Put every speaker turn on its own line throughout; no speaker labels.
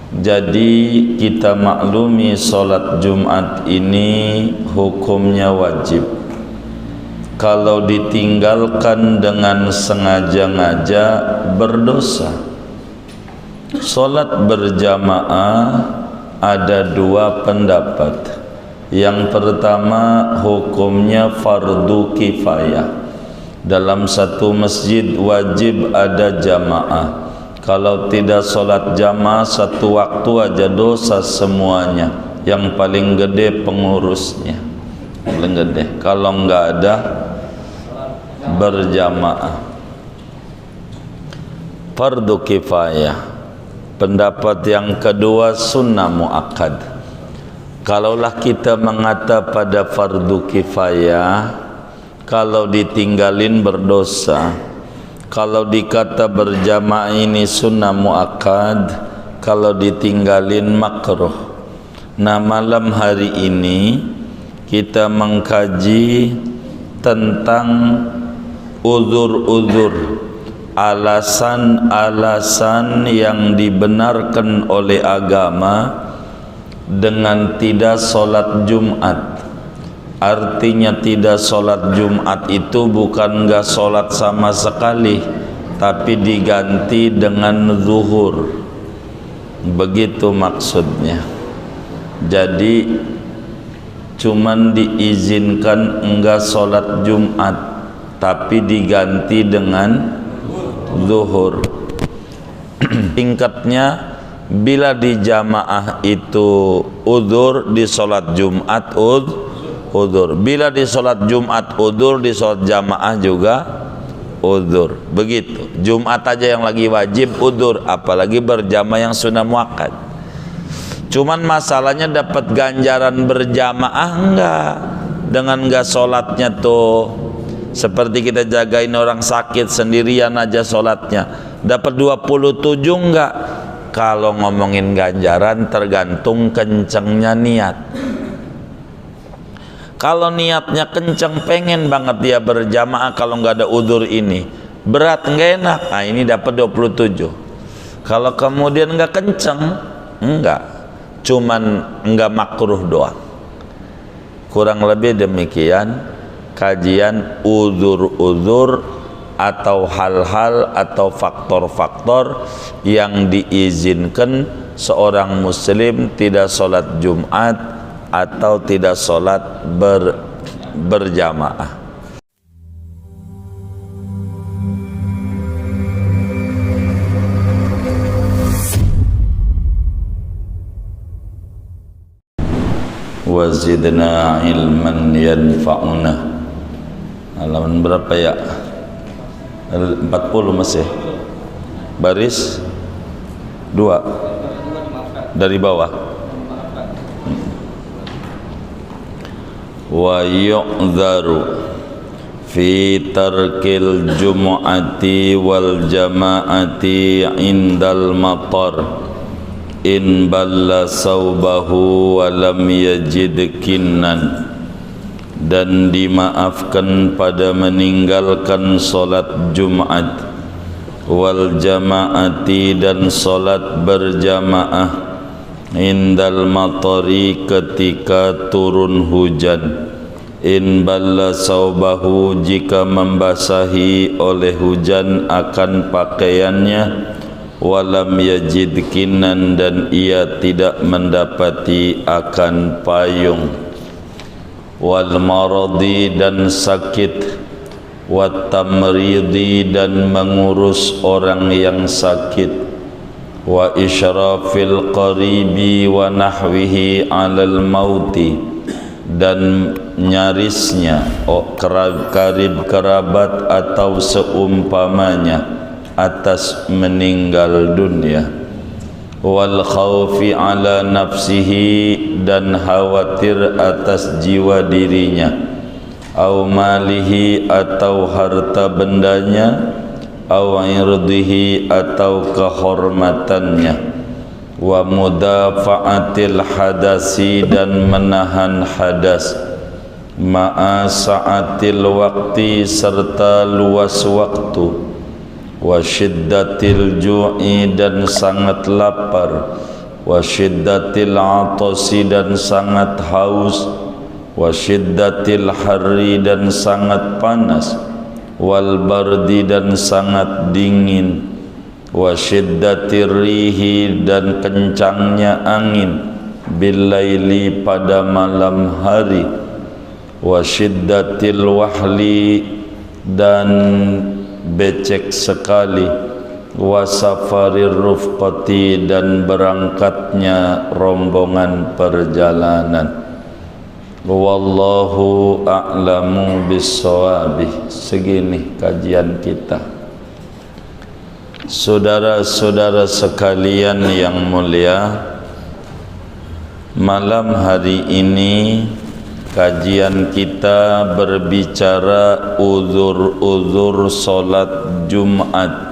Jadi kita maklumi sholat Jumat ini hukumnya wajib. Kalau ditinggalkan dengan sengaja-ngaja berdosa. Sholat berjamaah ada dua pendapat. Yang pertama hukumnya fardu kifayah. Dalam satu masjid wajib ada jamaah. Kalau tidak sholat jamaah satu waktu aja dosa semuanya. Yang paling gede pengurusnya, paling gede. Kalau nggak ada berjamaah. Fardu kifayah. Pendapat yang kedua sunnah muakkad. Kalaulah kita mengata pada fardu kifayah, kalau ditinggalin berdosa. Kalau dikata berjamaah ini sunnah muakkad, kalau ditinggalin makruh. Nah, malam hari ini kita mengkaji tentang uzur-uzur, alasan-alasan yang dibenarkan oleh agama dengan tidak sholat Jumat. Artinya tidak sholat Jumat itu bukan enggak sholat sama sekali, tapi diganti dengan zuhur. Begitu maksudnya. Jadi cuman diizinkan enggak sholat Jumat, tapi diganti dengan zuhur. Tingkatnya, bila di jamaah itu udzur, di sholat Jumat udzur. Bila di sholat Jumat udzur, di sholat jamaah juga udzur. Begitu. Jumat aja yang lagi wajib udzur, apalagi berjamaah yang sunnah muakkad. Cuman masalahnya dapat ganjaran berjamaah enggak? Dengan enggak sholatnya tuh, seperti kita jagain orang sakit sendirian aja sholatnya, dapat 27 enggak? Kalau ngomongin ganjaran tergantung kencengnya niat. Kalau niatnya kenceng, pengen banget dia berjamaah, kalau nggak ada udzur ini berat, nggak enak, nah ini dapat 27. Kalau kemudian nggak kenceng, enggak, cuman nggak makruh doang. Kurang lebih demikian kajian uzur-uzur atau hal-hal atau faktor-faktor yang diizinkan seorang muslim tidak sholat Jumat atau tidak sholat berjamaah. Wazidna ilman yanfa'una. Halaman berapa ya? 40 masih. Baris 2 dari bawah. Wa yu'dharu fi tarkil jumu'ati wal jama'ati indal matar in balla sawbahu wa lam yajid kinnan. Dan dimaafkan pada meninggalkan solat Jumat wal jama'ati dan solat berjamaah indal matari ketika turun hujan, in balla saubahu jika membasahi oleh hujan akan pakaiannya, walam yajid kinan dan ia tidak mendapati akan payung, wal maradi dan sakit, wat tamridi dan mengurus orang yang sakit, wa isyrafil qaribi wa nahwihi alal mauti dan nyarisnya karib kerabat atau seumpamanya atas meninggal dunia, wal khawfi ala nafsihi dan khawatir atas jiwa dirinya, au malihi atau harta bendanya, au irdihi atau kehormatannya, wa mudafa'atil hadasi dan menahan hadas, ma'a sa'atil waqti serta luas waktu, wa syiddatil ju'i dan sangat lapar, wa syiddatil atasi dan sangat haus, wa syiddatil harri dan sangat panas, wal bardi dan sangat dingin, wa syiddatir rihi dan kencangnya angin, bil laili pada malam hari, wa syiddatil wahli dan becek sekali, wa safarir rufqati dan berangkatnya rombongan perjalanan. Wallahu a'lamu bissawabih. Segini kajian kita. Saudara-saudara sekalian yang mulia, malam hari ini kajian kita berbicara uzur-uzur solat Jumat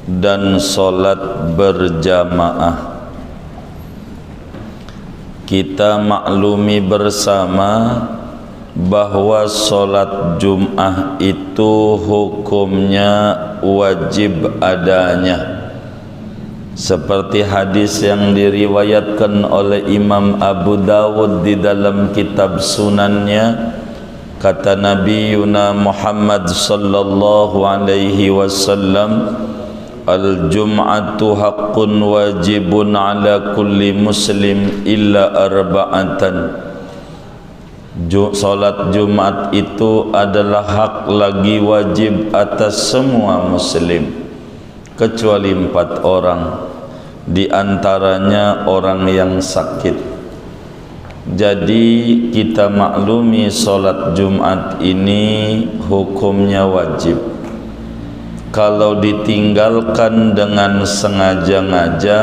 dan solat berjamaah. Kita maklumi bersama bahwa solat Jum'ah itu hukumnya wajib adanya, seperti hadis yang diriwayatkan oleh Imam Abu Dawud di dalam kitab sunannya. Kata Nabi Muhammad sallallahu alaihi wasallam, al-jum'atu haqqun wajibun ala kulli muslim illa arba'atan. Salat Jumat itu adalah hak lagi wajib atas semua muslim kecuali 4 orang, di antaranya orang yang sakit. Jadi kita maklumi salat Jumat ini hukumnya wajib. Kalau ditinggalkan dengan sengaja-ngaja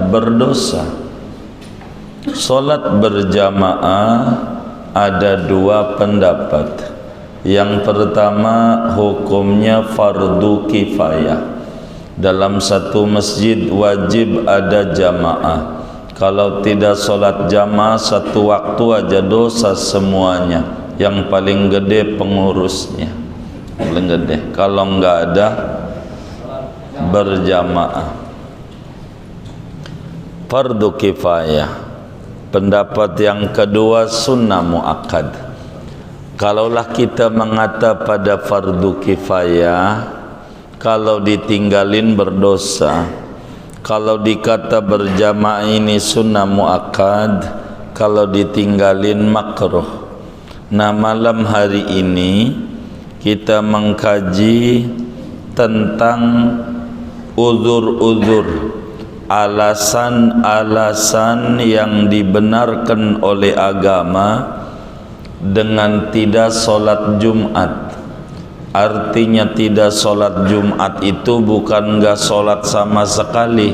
berdosa. Salat berjamaah ada 2 pendapat. Yang pertama, hukumnya fardu kifayah. Dalam satu masjid wajib ada jamaah. Kalau tidak solat jamaah satu waktu aja dosa semuanya. Yang paling gede pengurusnya, paling gede. Kalau enggak ada berjamaah. Fardu kifayah. Pendapat yang kedua, sunnah muakkad. Kalaulah kita mengata pada fardu kifayah, kalau ditinggalin berdosa. Kalau dikata berjamaah ini sunnah muakkad, kalau ditinggalin makruh. Nah, malam hari ini kita mengkaji tentang uzur-uzur, alasan-alasan yang dibenarkan oleh agama dengan tidak solat Jumat. Artinya tidak solat Jumat itu bukan enggak solat sama sekali,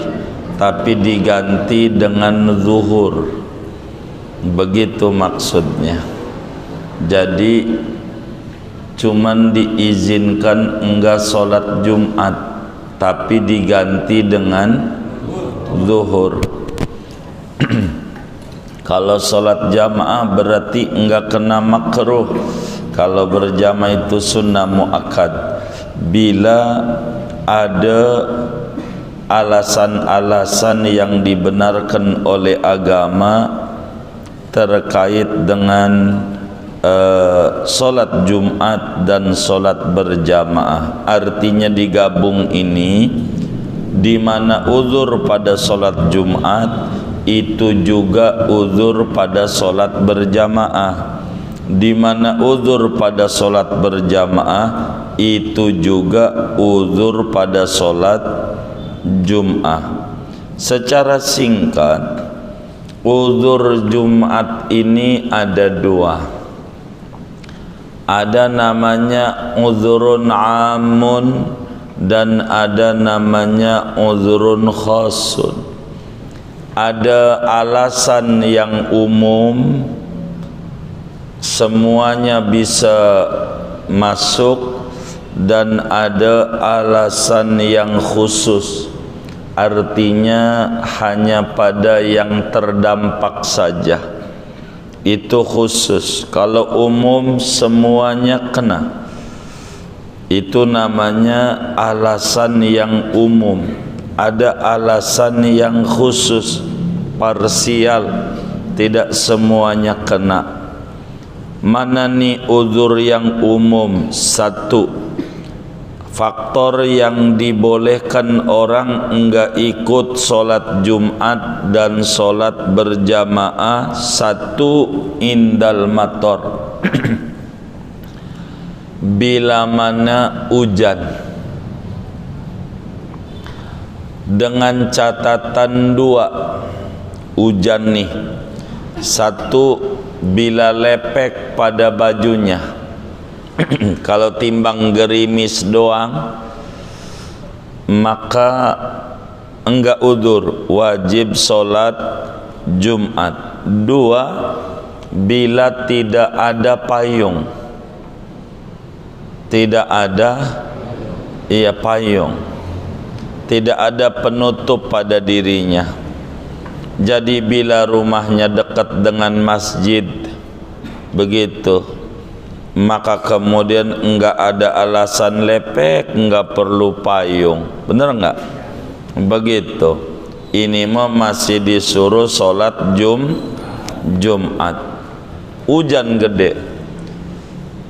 tapi diganti dengan zuhur. Begitu maksudnya. Jadi cuman diizinkan enggak solat Jumat, tapi diganti dengan zuhur. Kalau solat jamaah berarti enggak kena makruh. Kalau berjamaah itu sunnah muakkad. Bila ada alasan-alasan yang dibenarkan oleh agama terkait dengan solat Jumat dan solat berjamaah, artinya digabung ini, di mana uzur pada solat Jumat itu juga uzur pada solat berjamaah, di mana uzur pada solat berjamaah itu juga uzur pada solat Jum'ah. Secara singkat, uzur Jumat ini ada 2. Ada namanya uzurun amun dan ada namanya uzurun khasun. Ada alasan yang umum, semuanya bisa masuk, dan ada alasan yang khusus, artinya hanya pada yang terdampak saja. Itu khusus. Kalau umum semuanya kena. Itu namanya alasan yang umum. Ada alasan yang khusus, parsial, tidak semuanya kena. Mana nih uzur yang umum? Satu, faktor yang dibolehkan orang enggak ikut sholat Jumat dan sholat berjamaah. Satu, indal mator bila mana hujan, dengan catatan dua hujan nih. Satu, bila lepek pada bajunya. Kalau timbang gerimis doang maka enggak udzur, wajib sholat Jumat. Dua, bila tidak ada payung, tidak ada payung, tidak ada penutup pada dirinya. Jadi bila rumahnya dekat dengan masjid begitu, maka kemudian enggak ada alasan lepek, enggak perlu payung. Benar enggak? Begitu. Ini mah masih disuruh sholat Jumat. Hujan gede,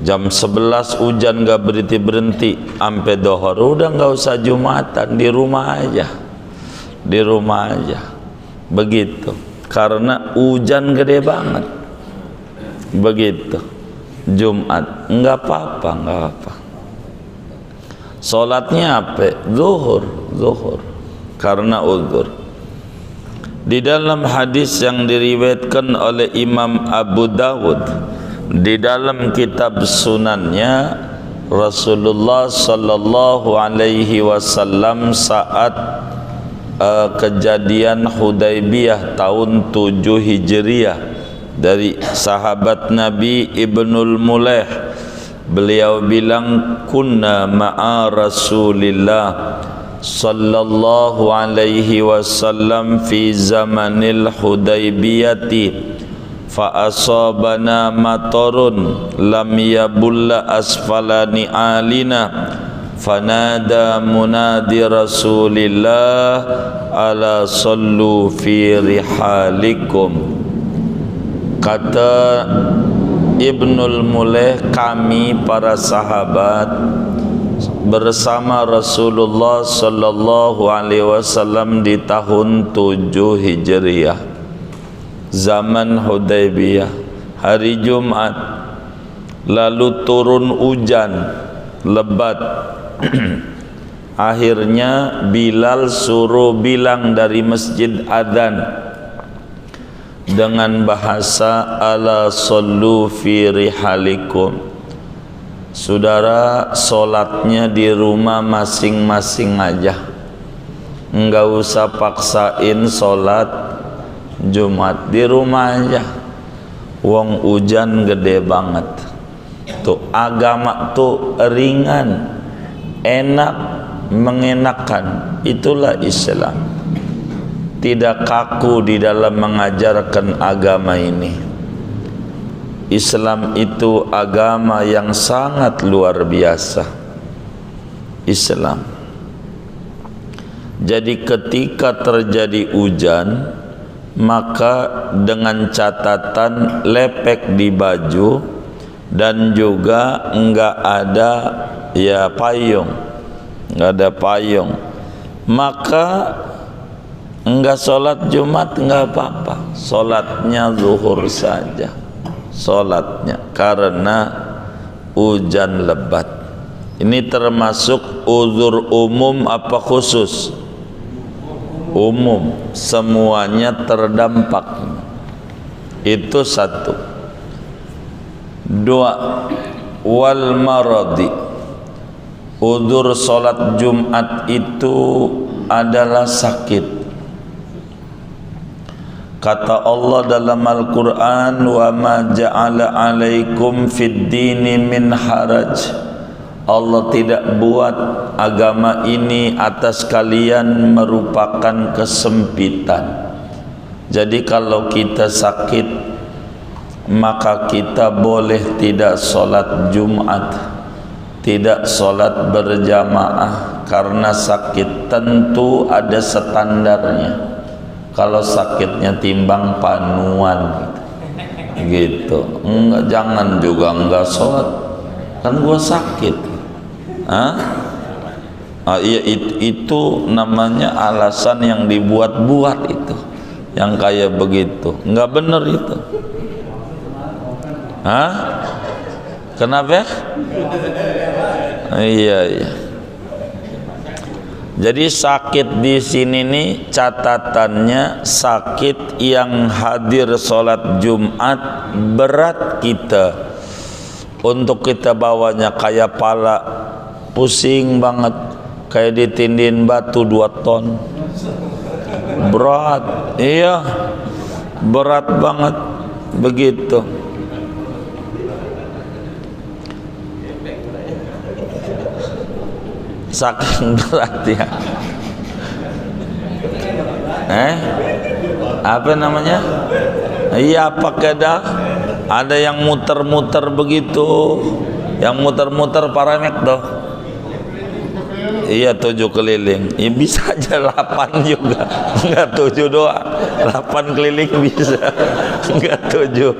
jam 11 hujan enggak berhenti-berhenti sampai dohor, udah enggak usah Jumatan, di rumah aja. Di rumah aja. Begitu, karena hujan gede banget. Begitu. Jumat enggak apa-apa, enggak apa. Salatnya apa? Zuhur, karena uzur. Di dalam hadis yang diriwayatkan oleh Imam Abu Dawud di dalam kitab sunannya, Rasulullah sallallahu alaihi wasallam saat kejadian Hudaybiyah tahun 7 Hijriah, dari sahabat Nabi Ibnul Mulaih, beliau bilang, kunna ma'a Rasulillah sallallahu alaihi wasallam fi zamanil Hudaybiyati fa asabana matarun lam yabulla asfalani alina fanada munadi Rasulillah ala sallu fi rihalikum. Kata Ibnul Mulaih, kami para sahabat bersama Rasulullah sallallahu alaihi wasallam di tahun 7 Hijriah, zaman Hudaybiyah, hari Jumat, lalu turun hujan lebat. Akhirnya Bilal suruh bilang dari masjid adzan dengan bahasa ala sallu fi rihalikum. Saudara, solatnya di rumah masing-masing aja, enggak usah paksain solat Jumat, di rumah aja. Wong hujan gede banget. Tuh agama tuh ringan, enak, mengenakan. Itulah Islam. Tidak kaku di dalam mengajarkan agama ini. Islam itu agama yang sangat luar biasa. Islam. Jadi ketika terjadi hujan, maka dengan catatan lepek di baju dan juga enggak ada payung, enggak ada payung, maka enggak sholat Jumat enggak apa-apa, sholatnya zuhur saja, sholatnya, karena hujan lebat. Ini termasuk uzur umum apa khusus? Umum, semuanya terdampak. Itu satu. Dua, wal maradi. Uzur sholat Jumat itu adalah sakit. Kata Allah dalam Al-Quran, wa ma ja'ala alaikum fid dini min haraj. Allah tidak buat agama ini atas kalian merupakan kesempitan. Jadi kalau kita sakit, maka kita boleh tidak sholat Jumat, tidak sholat berjamaah, karena sakit tentu ada standarnya. Kalau sakitnya timbang panuan gitu. Enggak, jangan juga enggak sholat, kan gua sakit. Iya, itu namanya alasan yang dibuat-buat itu, yang kayak begitu enggak bener itu. Kenapa? Iya. Jadi sakit di sini nih catatannya sakit yang hadir sholat Jumat berat kita, untuk kita bawanya kayak pala pusing banget, kayak ditindin batu 2 ton, berat. Iya, berat banget begitu. Saking berat ya. Apa namanya? Iya, pakai ada yang muter-muter begitu, yang muter-muter paramek doh. Iya, 7 keliling. Ya bisa aja 8 juga, enggak 7 doang. 8 keliling bisa, enggak 7.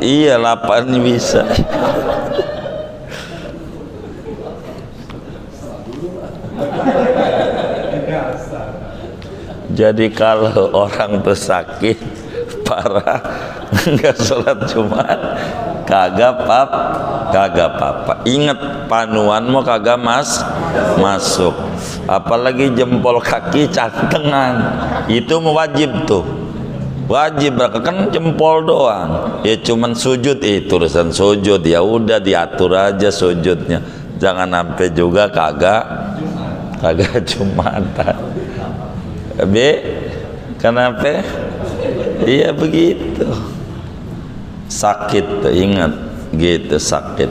Iya, 8 bisa. Jadi kalau orang tuh sakit parah enggak sholat Jumat, kagak apa-apa. Ingat, panuan mau kagak masuk. Apalagi jempol kaki cantengan, itu wajib tuh. Wajib, kan jempol doang. Ya cuman sujud, itu urusan sujud, ya udah diatur aja sujudnya. Jangan sampai juga kagak Jumatan. Kenapa? Iya begitu. Sakit tuh, ingat gitu, sakit.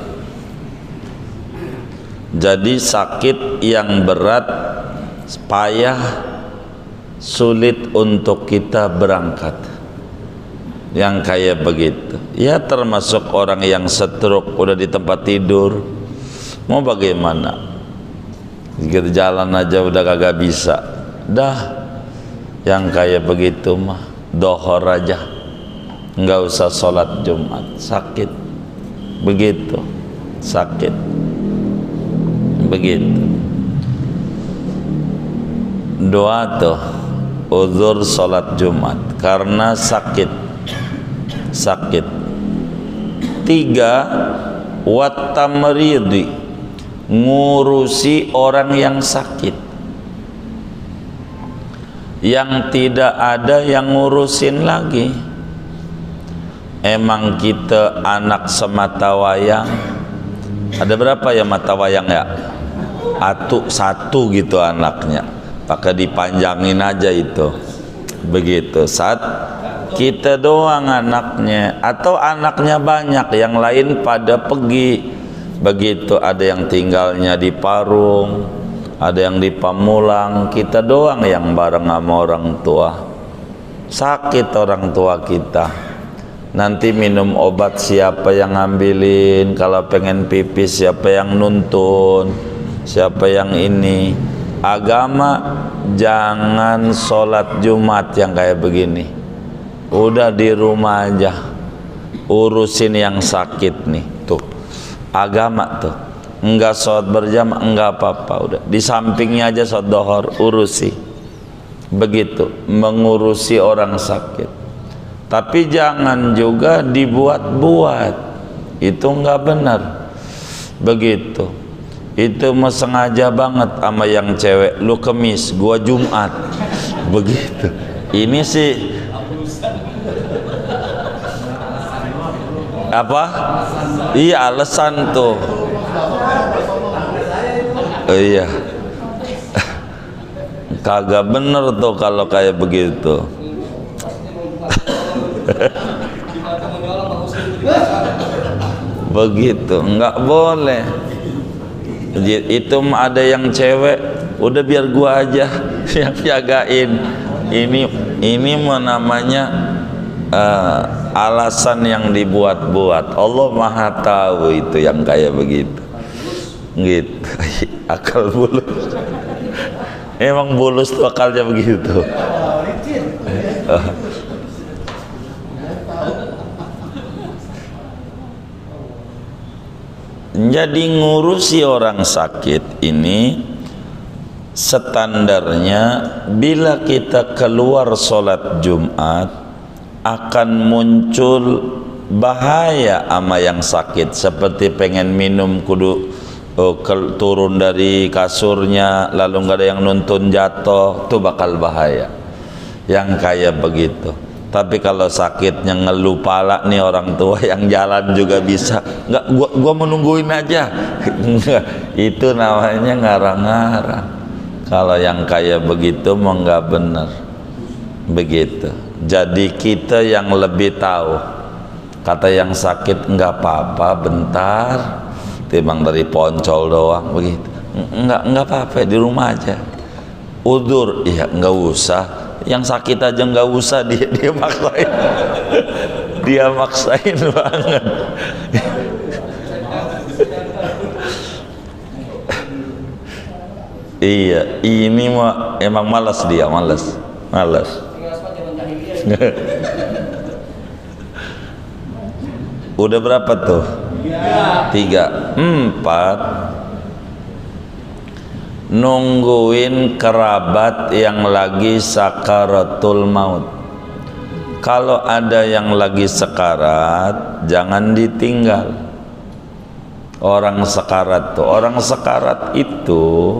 Jadi sakit yang berat, payah, sulit untuk kita berangkat, yang kayak begitu. Ya termasuk orang yang stroke udah di tempat tidur, mau bagaimana? Gitu, jalan aja udah kagak bisa. Dah, yang kayak begitu mah dohor aja, nggak usah sholat Jumat. Sakit begitu, sakit begitu. Doa tuh uzur sholat Jumat karena sakit. 3, watamridi, ngurusi orang yang sakit, yang tidak ada yang ngurusin lagi. Emang kita anak semata wayang, ada berapa ya mata wayang ya? Satu gitu anaknya, pakai dipanjangin aja itu begitu. Saat kita doang anaknya, atau anaknya banyak, yang lain pada pergi begitu. Ada yang tinggalnya di Parung, ada yang di Pamulang, kita doang yang bareng sama orang tua. Sakit orang tua kita, nanti minum obat siapa yang ngambilin? Kalau pengen pipis siapa yang nuntun? Siapa yang ini? Agama jangan sholat Jumat yang kayak begini. Udah di rumah aja urusin yang sakit nih. Tuh agama tuh, enggak sholat berjamaah enggak apa-apa, udah di sampingnya aja sholat dohor urusi. Begitu mengurusi orang sakit. Tapi jangan juga dibuat-buat, itu enggak benar begitu. Itu mah sengaja banget sama yang cewek, lu Kemis gua Jumat begitu. Ini sih apa? Iya, alasan tuh. Iya. Kagak bener tuh kalau kayak begitu. Begitu, enggak boleh. Itu mah ada yang cewek, udah biar gua aja yang jagain. Ini mah namanya alasan yang dibuat-buat. Allah Maha tahu itu yang kayak begitu. Gitu. Akal bulu. Emang bulus tuh akalnya begitu. Jadi ngurusi orang sakit ini standarnya, bila kita keluar sholat Jumat akan muncul bahaya ama yang sakit, seperti pengen minum kudu turun dari kasurnya lalu nggak ada yang nuntun jatuh, tuh bakal bahaya yang kayak begitu. Tapi kalau sakitnya ngeluh pala nih orang tua yang jalan juga bisa, nggak gua menungguin aja. Itu namanya ngarang-ngarang. Kalau yang kayak begitu mau nggak bener begitu. Jadi kita yang lebih tahu, kata yang sakit nggak apa-apa bentar, timbang dari poncol doang begitu. Nggak apa-apa, di rumah aja. Udzur, iya nggak usah. Yang sakit aja nggak usah, dia maksain. Dia maksain banget. Iya, ini mah emang malas dia, malas. Udah berapa tuh? 3, 4. Nungguin kerabat yang lagi sakaratul maut. Kalau ada yang lagi sekarat, jangan ditinggal. Orang sekarat itu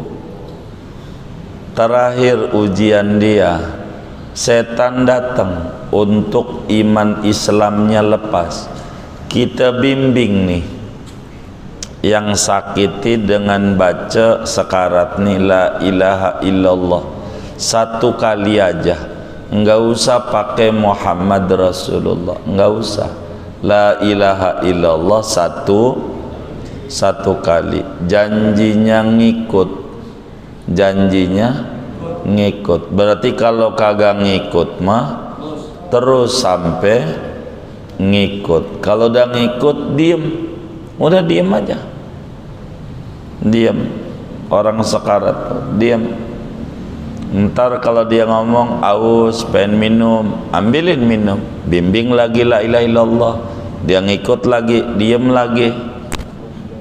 terakhir ujian dia, setan datang untuk iman Islamnya lepas. Kita bimbing nih yang sakiti dengan baca sekarat nih la ilaha illallah 1 kali aja, nggak usah pakai Muhammad Rasulullah, nggak usah, la ilaha illallah satu kali. Janjinya ngikut, berarti kalau kagak ngikut mah terus sampai ngikut. Kalau udah ngikut diem, udah diem aja, diem. Orang sekarat diem. Ntar kalau dia ngomong aus pengen minum, ambilin minum, bimbing lagi la ilaha illallah, dia ngikut lagi, diem lagi,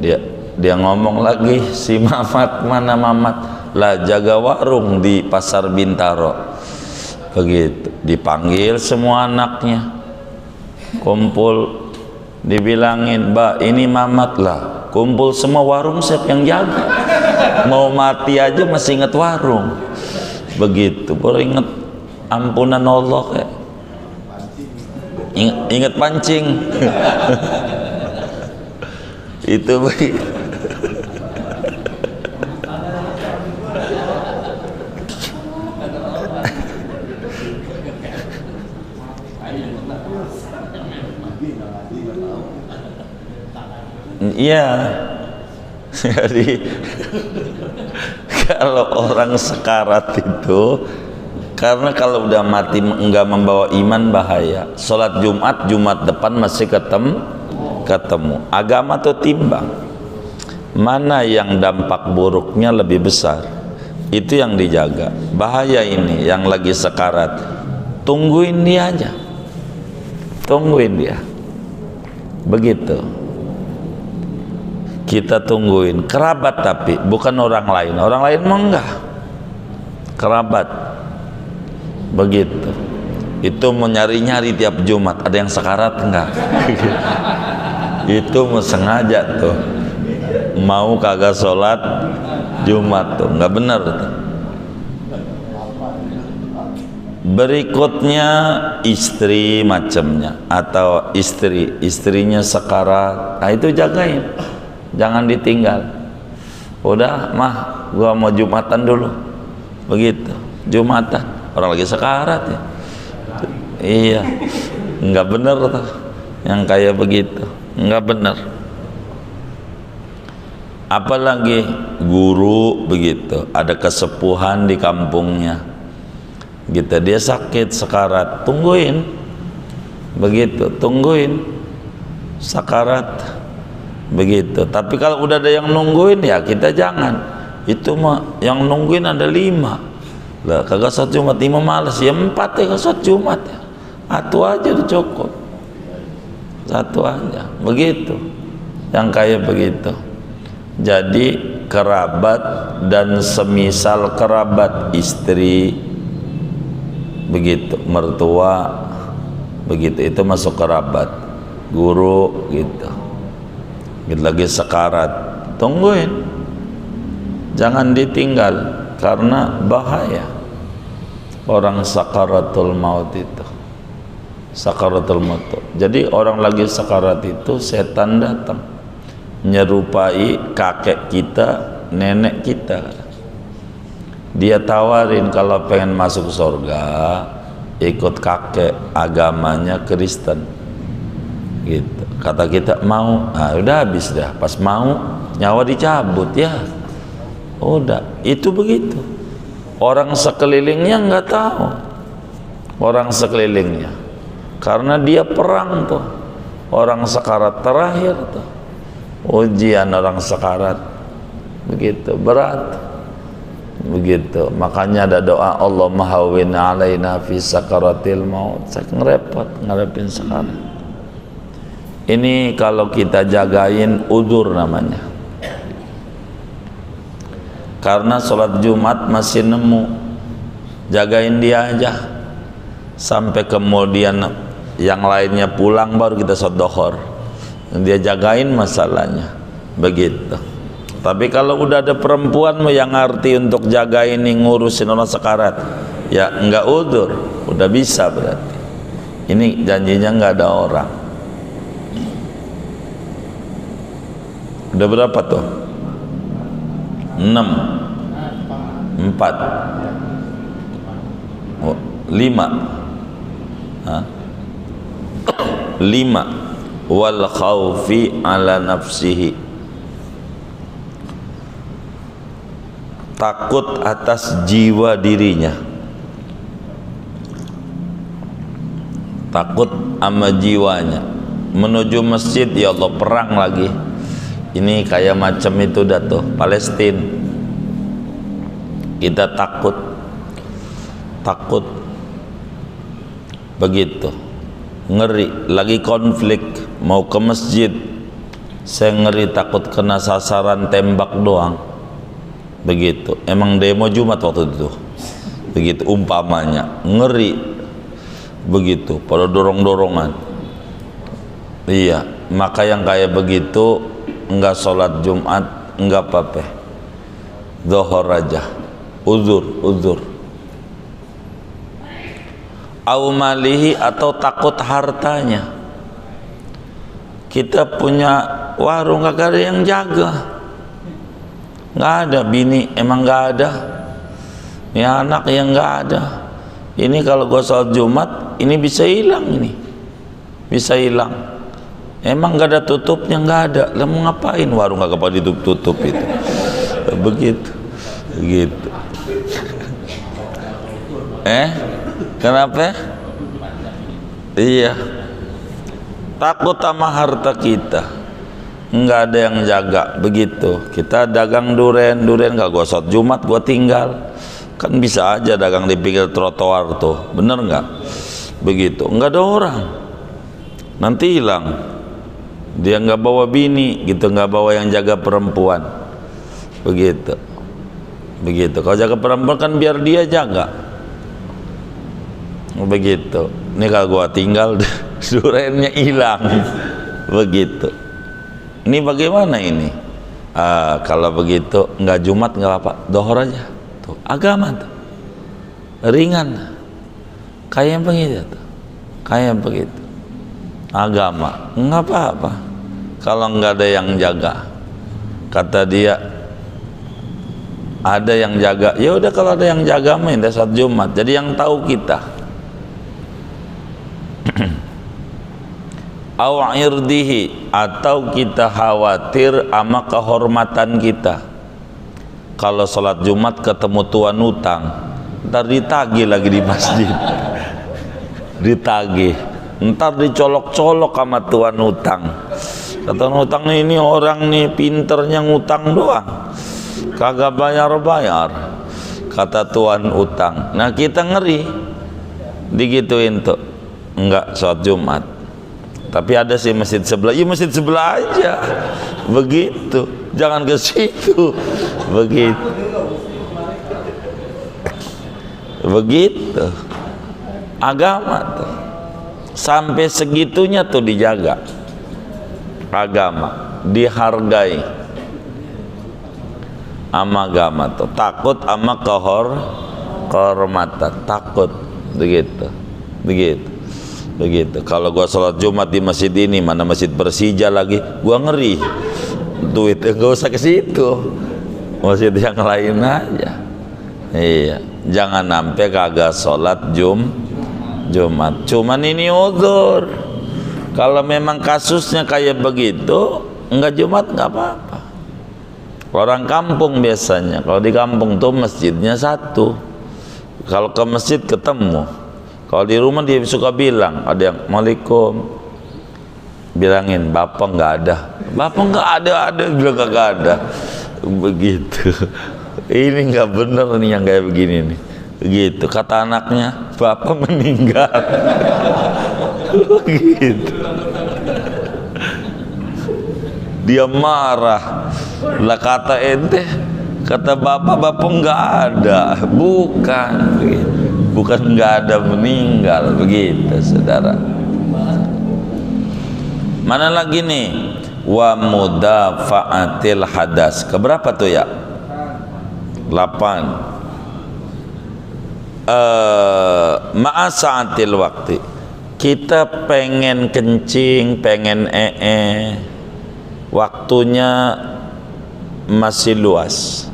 dia ngomong lagi, si Mamat, mana Mamat, lah jaga warung di Pasar Bintaro begitu. Dipanggil semua anaknya, kumpul, dibilangin, Mbak ini Mamat, lah kumpul semua, warung siapa yang jaga, mau mati aja masih inget warung begitu. Baru inget ampunan Allah, kayak inget pancing. Itu begitu. Iya. Jadi kalau orang sekarat itu, karena kalau udah mati enggak membawa iman bahaya. Sholat Jumat depan masih ketemu. Agama tuh timbang, mana yang dampak buruknya lebih besar, itu yang dijaga. Bahaya ini yang lagi sekarat, tungguin dia aja, tungguin dia begitu. Kita tungguin kerabat, tapi bukan orang lain mah enggak, kerabat begitu. Itu mau nyari-nyari tiap Jumat ada yang sekarat enggak. Itu mau sengaja tuh, mau kagak sholat Jumat tuh nggak benar tuh. Berikutnya istri macamnya, atau istrinya sekarat, nah itu jagain, jangan ditinggal. Udah mah gua mau Jumatan dulu begitu, Jumatan orang lagi sekarat ya. Iya, nggak bener tuh yang kayak begitu, nggak bener. Apalagi guru begitu, ada kesepuhan di kampungnya gitu, dia sakit sekarat, tungguin begitu, tungguin sekarat begitu. Tapi kalau udah ada yang nungguin ya kita jangan. Itu mah yang nungguin ada 5 lah, kagak sholat Jumat 5 malas ya 4 ya kagak sholat Jumat ya, satu aja udah cukup, satu aja begitu, yang kayak begitu. Jadi kerabat dan semisal kerabat, istri begitu, mertua begitu, itu masuk kerabat, guru gitu, gitu lagi sekarat, tungguin, jangan ditinggal karena bahaya. Orang sakaratul maut itu, sakaratul maut. Jadi orang lagi sakarat itu setan datang nyerupai kakek kita, nenek kita. Dia tawarin kalau pengen masuk surga ikut kakek, agamanya Kristen gitu. Kata kita mau, nah udah habis dah, pas mau nyawa dicabut ya udah, itu begitu. Orang sekelilingnya nggak tahu, orang sekelilingnya, karena dia perang tuh, orang sekarat terakhir tuh, ujian orang sekarat begitu berat begitu. Makanya ada doa, Allahumma hawwin alaina fi sakaratil maut. Saya ngerepot ngarepin sekarat ini. Kalau kita jagain udzur namanya, karena sholat Jumat masih nemu, jagain dia aja sampai kemudian yang lainnya pulang baru kita sholat dohor, dia jagain masalahnya begitu. Tapi kalau udah ada perempuan yang ngerti untuk jagain nih, ngurusin orang sekarat, ya enggak udzur, udah bisa berarti. Ini janjinya nggak ada orang. Udah berapa tuh? 6 4 oh, 5 5 wal khaufi ala nafsihi, takut atas jiwa dirinya, takut sama jiwanya. Menuju masjid, ya Allah perang lagi ini, kayak macam itu dah tuh Palestina, kita takut begitu, ngeri lagi konflik, mau ke masjid saya ngeri takut kena sasaran tembak doang begitu. Emang demo Jumat waktu itu begitu, umpamanya ngeri begitu, pada dorong-dorongan. Iya, maka yang kayak begitu enggak sholat Jumat enggak apa-apa, zuhur aja, uzur. Au malihi, atau takut hartanya. Kita punya warung kagak ada yang jaga, nggak ada, bini emang nggak ada, ini anak yang nggak ada. Ini kalau gua sholat Jumat ini bisa hilang, ini bisa hilang. Emang nggak ada tutupnya, nggak ada. Lah mau ngapain warung kagak pada ditutup itu? Begitu. Kenapa? Iya. Takut sama harta kita, nggak ada yang jaga begitu. Kita dagang duren nggak, gua sholat Jumat gua tinggal, kan bisa aja dagang di pinggir trotoar tuh, bener nggak? Begitu, nggak ada orang, nanti hilang. Dia nggak bawa bini gitu, nggak bawa yang jaga perempuan begitu. Kalau jaga perempuan kan biar dia jaga begitu. Ini kalau gua tinggal durennya hilang begitu. Ini bagaimana ini? Kalau begitu nggak Jumat nggak apa, dohor aja tuh, agama tuh ringan, kayak begitu agama, nggak apa-apa kalau nggak ada yang jaga. Kata dia ada yang jaga, ya udah, kalau ada yang jaga main saat Jumat, jadi yang tahu kita. Au irdihi, atau kita khawatir sama kehormatan kita. Kalau sholat Jumat ketemu tuan utang, ntar ditagih lagi di masjid, ditagih, ntar dicolok-colok sama tuan utang. Kata utang ini orang nih pinternya ngutang doang, kagak bayar-bayar, kata tuan utang. Nah kita ngeri digituin tuh, enggak sholat Jumat, tapi ada sih masjid sebelah, iya masjid sebelah aja, begitu, jangan ke situ, begitu agama tuh sampai segitunya tuh dijaga, agama dihargai ama agama tuh, takut ama kehormatan, takut begitu. Kalau gua sholat Jumat di masjid ini, mana masjid Persija lagi, gua ngeri duitnya gak usah ke situ, masjid yang lain aja. Iya, jangan sampai kagak sholat Jumat. Cuman ini uzur. Kalau memang kasusnya kayak begitu, enggak Jumat enggak apa-apa. Orang kampung biasanya, kalau di kampung tuh masjidnya satu. Kalau ke masjid ketemu. Kalau di rumah dia suka bilang, ada yang Waalaikum, bilangin bapak nggak ada, bilang nggak ada, begitu. Ini nggak bener nih yang kayak begini nih, begitu. Kata anaknya, bapak meninggal, begitu. Dia marah, lah kata ente, kata bapak nggak ada, bukan nggak ada meninggal, begitu saudara. Mana lagi nih, wa mudafa'atil hadas, keberapa tuh ya? 8. Ma'asa'atil waktu, kita pengen kencing, pengen waktunya masih luas,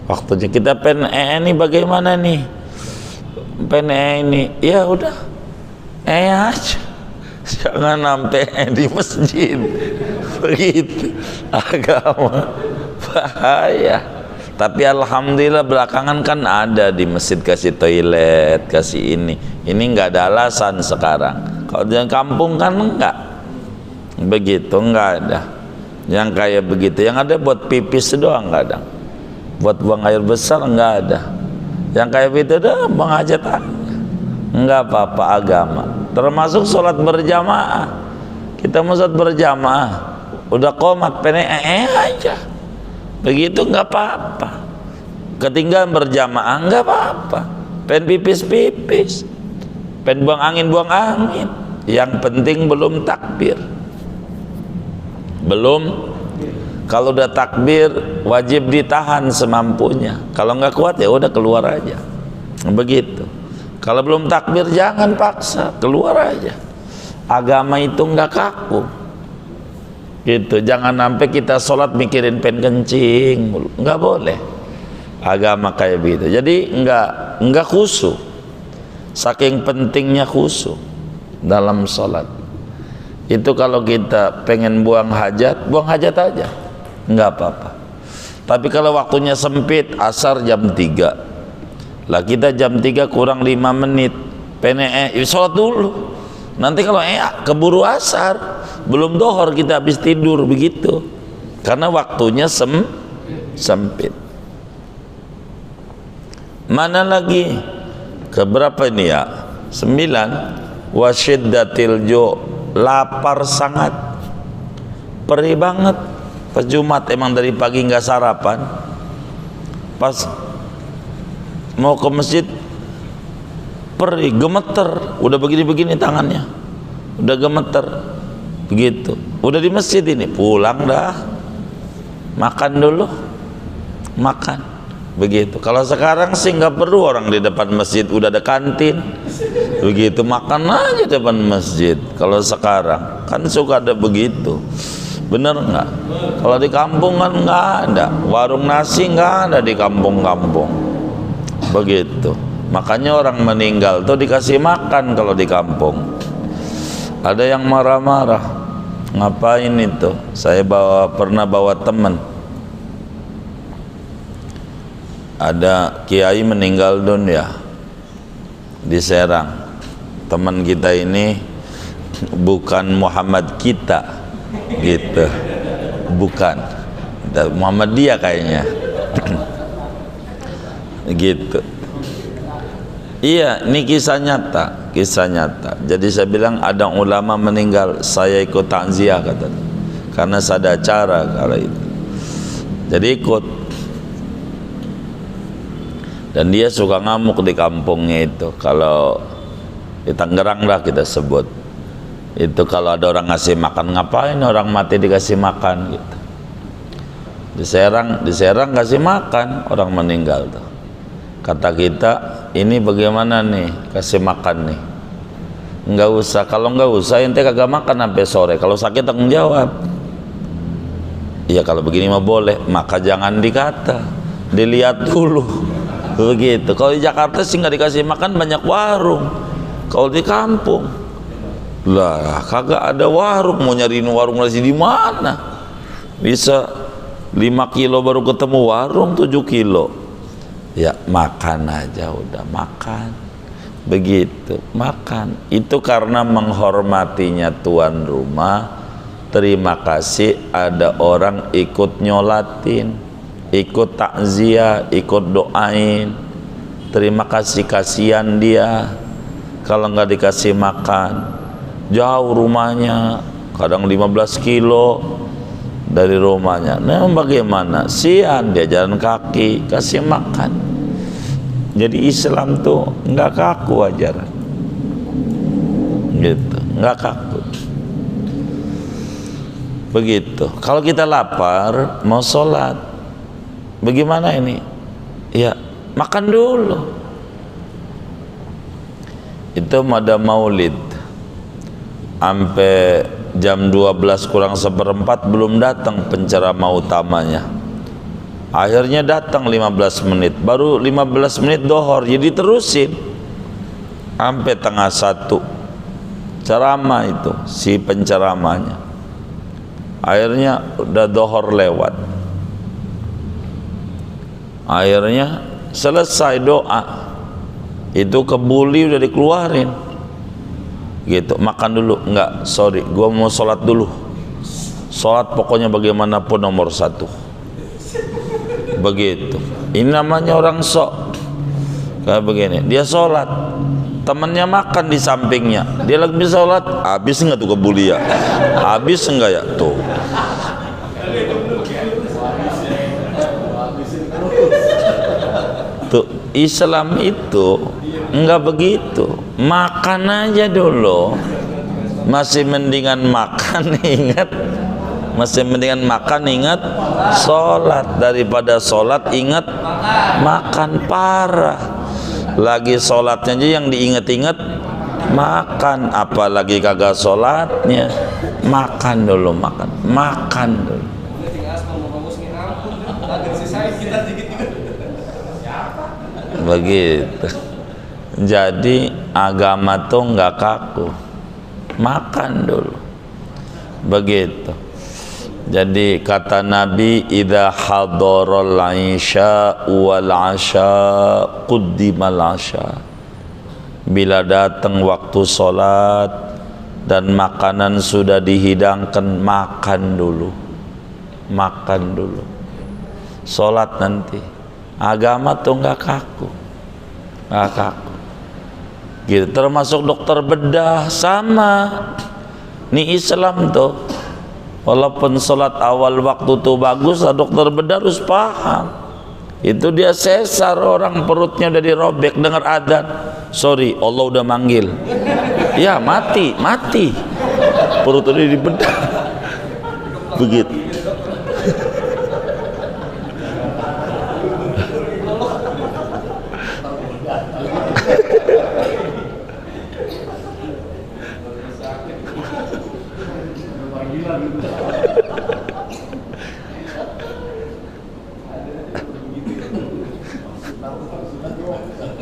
waktunya kita pengen ini bagaimana nih, pengen ini, ya udah aja, jangan sampai di masjid, begitu. Agama bahaya. Tapi alhamdulillah belakangan kan ada di masjid kasih toilet, kasih ini nggak ada alasan sekarang. Kalau di kampung kan enggak begitu, enggak ada yang kayak begitu. Yang ada buat pipis doang kadang, buat buang air besar enggak ada. Yang kayak begitu dah buang hajat aja, enggak apa-apa agama. Termasuk sholat berjamaah, kita mau sholat berjamaah udah qomat pengen aja, begitu enggak apa-apa. Ketinggalan berjamaah enggak apa-apa, pengen pipis, pengen buang angin, yang penting belum takbir. Kalau udah takbir wajib ditahan semampunya, kalau nggak kuat ya udah keluar aja, begitu. Kalau belum takbir jangan paksa, keluar aja. Agama itu nggak kaku gitu. Jangan sampai kita sholat mikirin pengen kencing, nggak boleh. Agama kayak gitu, jadi nggak khusyuk. Saking pentingnya khusyuk dalam sholat itu. Kalau kita pengen buang hajat aja, nggak apa-apa. Tapi kalau waktunya sempit, asar jam 3 lah, kita jam 3 kurang 5 menit pengen sholat dulu. Nanti kalau keburu asar, belum dohor kita habis tidur, begitu. Karena waktunya sempit. Mana lagi? Keberapa ini ya? 9. Wasyiddatil ju', lapar sangat, perih banget. Pas Jumat emang dari pagi nggak sarapan, pas mau ke masjid perih, gemeter, udah begini-begini tangannya, udah gemeter, begitu. Udah di masjid ini, pulang dah, makan dulu, begitu. Kalau sekarang sih nggak perlu, orang di depan masjid udah ada kantin, begitu, makan aja depan masjid. Kalau sekarang kan suka ada begitu, bener nggak? Kalau di kampung kan nggak ada, warung nasi nggak ada di kampung-kampung, begitu. Makanya orang meninggal tuh dikasih makan kalau di kampung. Ada yang marah-marah, ngapain itu? Saya pernah bawa teman, ada kiai meninggal dunia di Serang. Teman kita ini bukan Muhammad kita, gitu. Bukan Muhammadiyah kayaknya. Gitu. Iya, ini kisah nyata, kisah nyata. Jadi saya bilang ada ulama meninggal, saya ikut takziah kata, karena saya ada acara kala itu. Jadi ikut. Dan dia suka ngamuk di kampungnya itu. Kalau di Tangerang lah kita sebut. Itu kalau ada orang ngasih makan, ngapain orang mati dikasih makan gitu. Di Serang kasih makan orang meninggal tuh. Kata kita, ini bagaimana nih kasih makan nih? Enggak usah, kalau enggak usah ente kagak makan sampai sore. Kalau sakit tanggung jawab. Iya kalau begini mah boleh, maka jangan dikata, dilihat dulu. Begitu. Kalau di Jakarta sih nggak dikasih makan banyak warung. Kalau di kampung, lah kagak ada warung, mau nyariin warung nasi di mana? Bisa 5 kilo baru ketemu warung 7 kilo. Ya makan aja udah makan. Begitu, makan. Itu karena menghormatinya tuan rumah. Terima kasih ada orang ikut nyolatin, ikut takziah, ikut doain. Terima kasih, kasihan dia kalau nggak dikasih makan. Jauh rumahnya, kadang 15 kilo dari rumahnya. Nah bagaimana? Sian dia jalan kaki, kasih makan. Jadi Islam tuh nggak kaku ajaran, gitu, nggak kaku. Begitu. Kalau kita lapar mau sholat, bagaimana ini? Ya makan dulu. Itu ada maulid sampai jam 12 kurang seperempat belum datang penceramah utamanya. Akhirnya datang 15 menit, baru 15 menit dohor, jadi terusin sampai tengah 1 ceramah itu si penceramahnya. Akhirnya udah dohor lewat, akhirnya selesai doa itu kebuli udah dikeluarin gitu. Makan dulu, enggak, sorry, gua mau sholat dulu. Sholat pokoknya bagaimanapun nomor 1. Begitu. Ini namanya orang sok. Kayak begini, dia sholat, temannya makan di sampingnya, dia lagi sholat, habis enggak tuh kebuli ya? Habis enggak ya? Tuh. Tuh, Islam itu enggak begitu. Makan aja dulu. Masih mendingan makan ingat, masih mendingan makan ingat sholat daripada sholat ingat makan. Parah. Lagi sholatnya aja yang diinget-inget makan, apalagi kagak sholatnya. Makan dulu, makan dulu. Begitu. Jadi agama tuh nggak kaku, makan dulu. Begitu. Jadi kata Nabi, idza hadaral isya wal asya quddimal asya. Bila datang waktu sholat dan makanan sudah dihidangkan, makan dulu. Makan dulu. Sholat nanti. Agama tuh nggak kaku. Nggak kaku. Gitu. Termasuk dokter bedah sama. Ini Islam tuh. Walaupun sholat awal waktu tuh bagus, dokter bedah harus paham. Itu dia sesar, orang perutnya udah dirobek, dengar adzan, sorry Allah udah manggil, ya mati, perut udah dibedah. Begitu.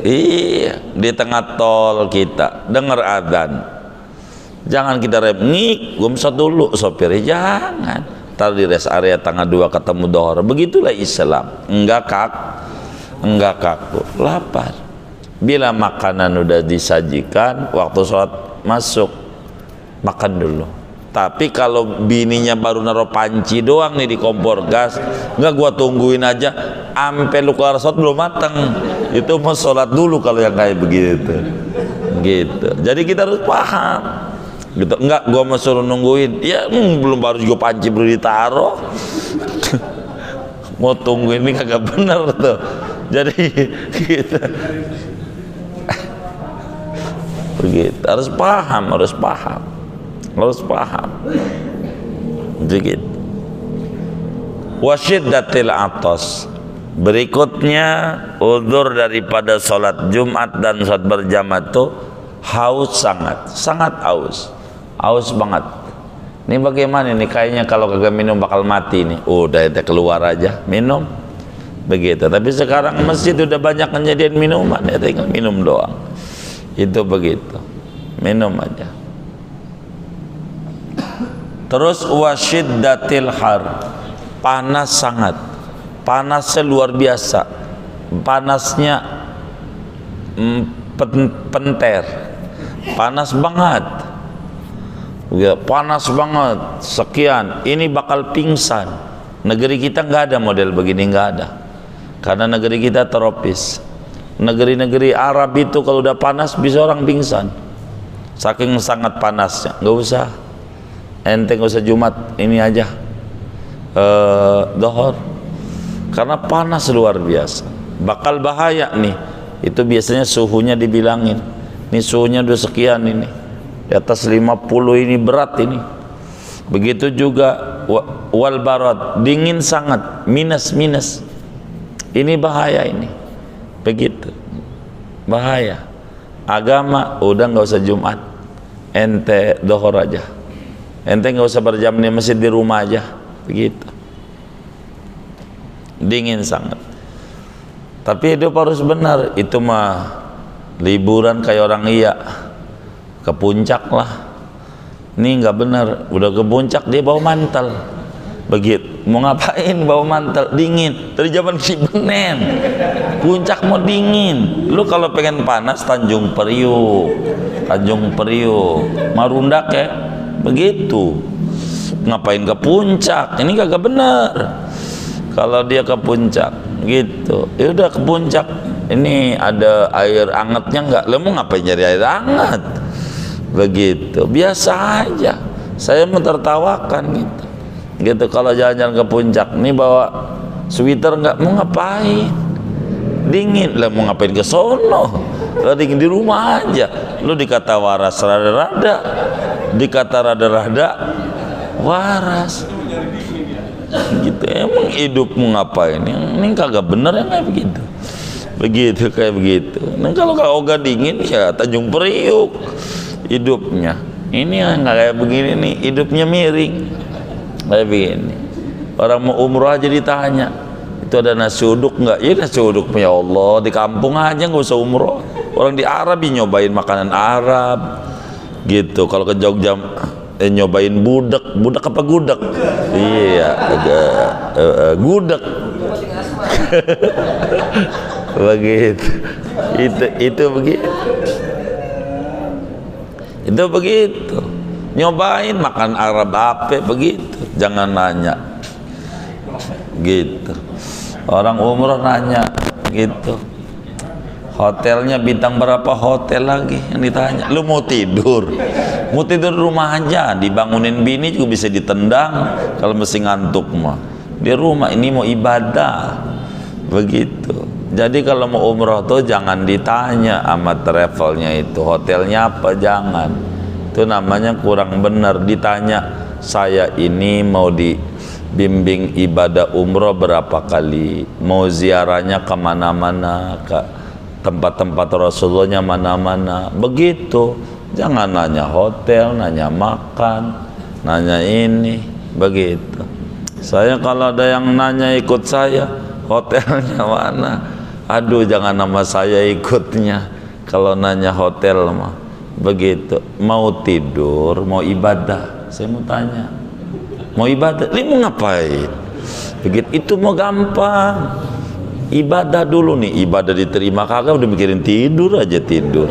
Iya, di tengah tol kita dengar adzan, jangan kita nih gumsat dulu sopirnya, jangan. Tar di rest area tangga 2 ketemu dohor. Begitulah Islam, enggak kaku, lapar. Bila makanan udah disajikan, waktu sholat masuk, makan dulu. Tapi kalau bininya baru naruh panci doang nih di kompor gas, enggak, gua tungguin aja sampai lu keluar sholat belum matang. Itu mau sholat dulu kalau yang kayak begitu. Gitu. Jadi kita harus paham. Gitu. Enggak, gua mau suruh nungguin. Ya, belum baru juga panci baru ditaruh. Mau tungguin ini kagak bener tuh. Jadi gitu. Begitu. Harus paham. Harus paham. Begitu. Wasyiddatil atas. Berikutnya udzur daripada sholat Jumat dan sholat berjamaah itu haus, sangat haus banget. Ini bagaimana nih, kayaknya kalau kagak minum bakal mati nih. Udah ente keluar aja minum. Begitu. Tapi sekarang masjid udah banyak kejadian minuman, ya tinggal minum doang. Itu begitu. Minum aja. Terus wasyiddatil har, panas sangat, panasnya luar biasa, panasnya penter, panas banget, ya, panas banget, sekian, ini bakal pingsan. Negeri kita nggak ada model begini, nggak ada, karena negeri kita tropis. Negeri-negeri Arab itu kalau udah panas bisa orang pingsan, saking sangat panasnya. Nggak usah ente, nggak usah Jumat, ini aja dohor, karena panas luar biasa, bakal bahaya nih. Itu biasanya suhunya dibilangin, ini suhunya udah sekian, ini di atas 50, ini berat ini. Begitu juga wal barad, dingin sangat, minus, ini bahaya ini. Begitu bahaya. Agama udah nggak usah Jumat, ente dohor aja. Ente nggak usah berjam di masjid, di rumah aja. Begitu. Dingin sangat. Tapi hidup harus benar. Itu mah liburan kayak orang iya, ke puncak lah. Ini nggak benar. Udah ke puncak dia bawa mantel. Begitu. Mau ngapain bawa mantel? Dingin. Dari zaman Cibenen. Puncak mau dingin. Lu kalau pengen panas Tanjung Priuk, Marundak ya. Begitu. Ngapain ke puncak? Ini kagak benar. Kalau dia ke puncak gitu, ya udah ke puncak, ini ada air hangatnya enggak? Lu mau ngapain nyari air hangat? Begitu. Biasa aja. Saya mentertawakan gitu. Gitu kalau jalan-jalan ke puncak, nih bawa sweater enggak? Mau ngapain? Dingin. Lah mau ngapain ke sono? Lah dingin di rumah aja. Lu dikata waras rada-rada, dikata rada-rada waras. Gitu. Emang hidupmu ngapain? Ini kagak bener ya kayak begitu. Begitu kayak begitu. Nah kalau kagak dingin ya Tanjung Priuk hidupnya. Ini yang nggak kayak begini nih, hidupnya miring kayak begini. Orang mau umroh aja ditanya, itu ada nasi uduk nggak? Ya nasi uduk ya Allah, di kampung aja nggak usah umroh. Orang di Arab nyobain makanan Arab gitu. Kalau ke Jogja nyobain budak apa gudeg? Iya, gudeg. Begitu. Itu begitu. Itu begitu. Nyobain makan Arab apa begitu. Jangan nanya. Gitu. Orang umroh nanya gitu. Hotelnya bintang berapa hotel lagi yang ditanya. Lu mau tidur? Mau tidur di rumah aja, dibangunin bini juga bisa ditendang kalau mesti ngantuk mah. Di rumah ini mau ibadah. Begitu. Jadi kalau mau umroh tuh jangan ditanya sama travelnya itu hotelnya apa, jangan. Itu namanya kurang benar. Ditanya, saya ini mau dibimbing ibadah umroh berapa kali, mau ziarahnya kemana-mana, ke tempat-tempat Rasulullahnya mana-mana. Begitu. Jangan nanya hotel, nanya makan, nanya ini. Begitu. Saya kalau ada yang nanya ikut saya, hotelnya mana? Aduh, jangan nama saya ikutnya. Kalau nanya hotel mah begitu. Mau tidur, mau ibadah. Saya mau tanya, mau ibadah, ini mau ngapain? Begitu. Itu mau gampang. Ibadah dulu nih, ibadah diterima kagak udah mikirin tidur aja tidur.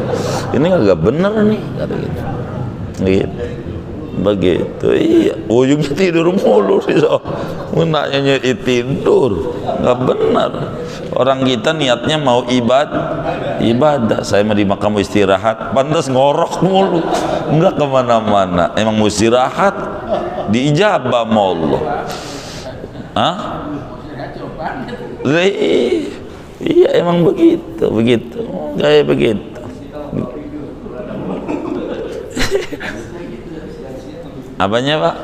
Ini kagak bener nih, kata gitu. Gitu. begitu. Iya, ujungnya tidur mulu sih, so. Nanya tidur, nggak benar. Orang kita niatnya mau ibadah. Saya mah di makam istirahat, pantas ngorok mulu, nggak kemana-mana. Emang mau istirahat, diijabah sama Allah. Hah? Iya, emang begitu, kayak begitu. Apanya, Pak?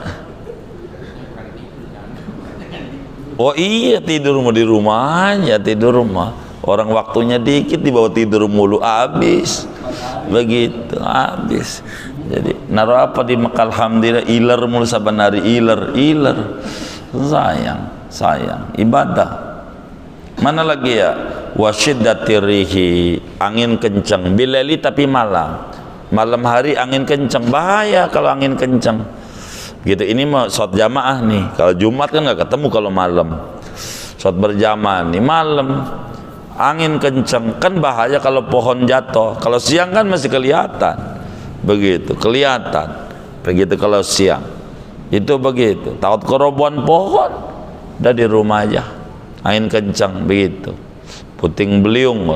Oh iya, tidur mau di rumah aja, tidur rumah. Orang waktunya dikit dibawa tidur mulu, habis. Begitu, habis. Jadi naruh apa di Mekah, alhamdulillah iler mulu saban hari, iler. Sayang ibadah. Mana lagi ya? Wasyiddatirihi, angin kencang. Bilali tapi malam hari angin kencang, bahaya kalau angin kencang. Gitu, ini mau sholat jamaah nih. Kalau Jumat kan nggak ketemu kalau malam. Sholat berjamaah nih malam, angin kencang kan bahaya kalau pohon jatuh. Kalau siang kan masih kelihatan, begitu kelihatan. Begitu kalau siang itu begitu. Takut kerobohan pohon, udah di rumah aja. Angin kencang begitu, puting beliung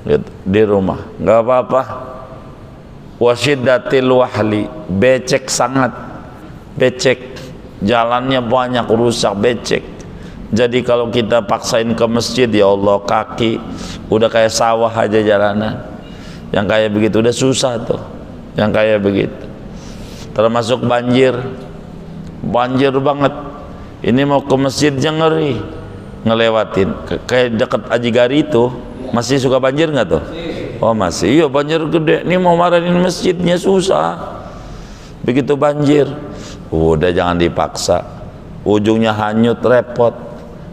gitu, di rumah nggak apa-apa. Wasyiddatil wahli, becek sangat, becek, jalannya banyak rusak, becek. Jadi kalau kita paksain ke masjid, ya Allah, kaki udah kayak sawah aja jalanan. Yang kayak begitu udah susah tuh, yang kayak begitu. Termasuk banjir banget. Ini mau ke masjidnya ngeri, ngelewatin kayak deket Aji Gari itu. Masih suka banjir nggak tuh? Oh masih. Iya, banjir gede. Ini mau marahin masjidnya susah. Begitu banjir, udah jangan dipaksa. Ujungnya hanyut, repot.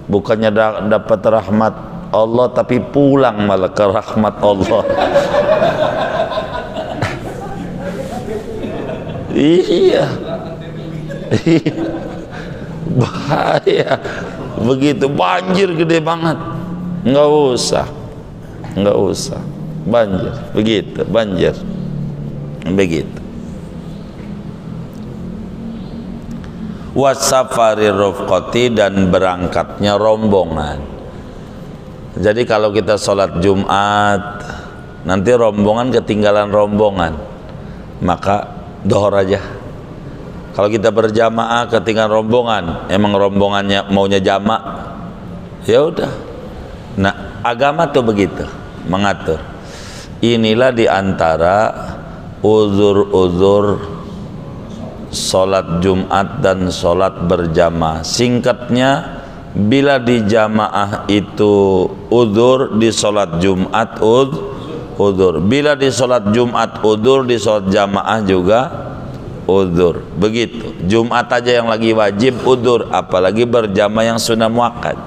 Bukannya dapat rahmat Allah, tapi pulang malah ke rahmat Allah. Iya. Bahaya. Begitu banjir gede banget, nggak usah banjir, begitu. Wasafari rufqati, dan berangkatnya rombongan. Jadi kalau kita sholat Jumat, nanti rombongan ketinggalan rombongan, maka dohor aja. Kalau kita berjamaah ketinggalan rombongan, emang rombongannya maunya jamak, ya udah. Nah, agama tuh begitu, mengatur. Inilah diantara uzur-uzur sholat Jumat dan sholat berjamaah. Singkatnya, bila di jamaah itu uzur, di sholat Jumat uzur. Bila di sholat Jumat uzur, di sholat jamaah juga uzur. Begitu. Jumat aja yang lagi wajib uzur, apalagi berjamaah yang sunnah muakkad.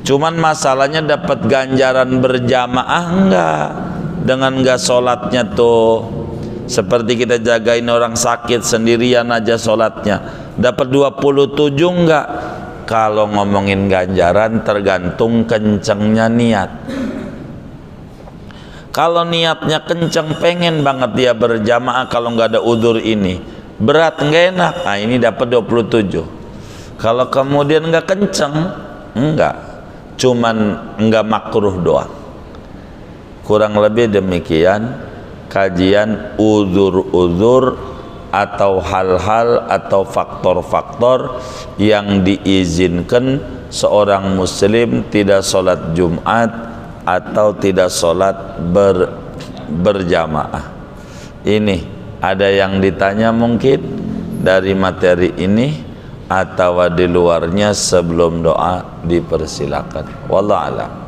Cuman masalahnya dapat ganjaran berjamaah enggak, dengan enggak sholatnya tuh. Seperti kita jagain orang sakit sendirian aja sholatnya, dapat 27 enggak? Kalau ngomongin ganjaran tergantung kencengnya niat. Kalau niatnya kenceng, pengen banget dia berjamaah, kalau nggak ada udzur ini berat, nggak enak, nah ini dapat 27. Kalau kemudian nggak kenceng, enggak, cuman nggak makruh doang. Kurang lebih demikian kajian uzur-uzur atau hal-hal atau faktor-faktor yang diizinkan seorang muslim tidak sholat Jumat atau tidak sholat berjamaah. Ini ada yang ditanya mungkin dari materi ini atau di luarnya, sebelum doa dipersilakan. Wallahu a'lam.